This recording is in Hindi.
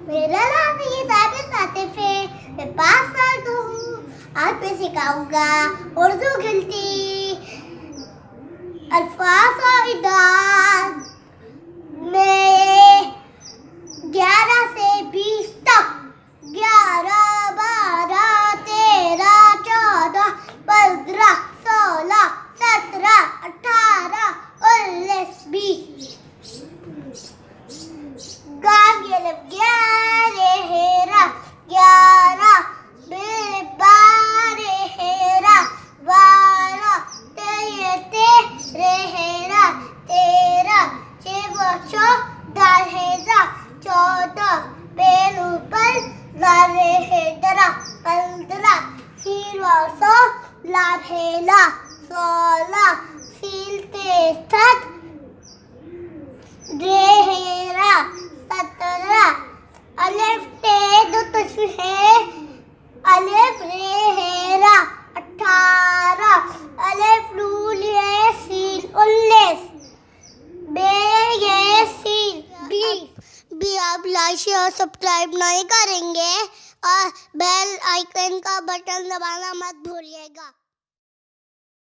मेरा नाम ये साबित आतिफ है। मैं 5 साल का हूँ। आज मैं सिखाऊंगा उर्दू गिनती, अल्फाज और इदाद में 11 से 20 तक। 11, 12, 13, 14, 15, 16, 17, 18, 19, 20। गाफ ये लब 11 हेरा 11 बेर 12 हेरा 12 तेरे हेरा 13 चेबो 14 हेरा 14 बेर ऊपर लारे हेदरा 15 सीरवासो लाभ हेला 16 सील तेसठ रे हेरा 17 अलिफ ते दो तस्वीर है अलिफ रे हेरा 18 अलिफ नून ये सील 19 बे ये सील 20। भी आप लाइक और सब्सक्राइब नहीं करेंगे और बेल आइकन का बटन दबाना मत भूलिएगा।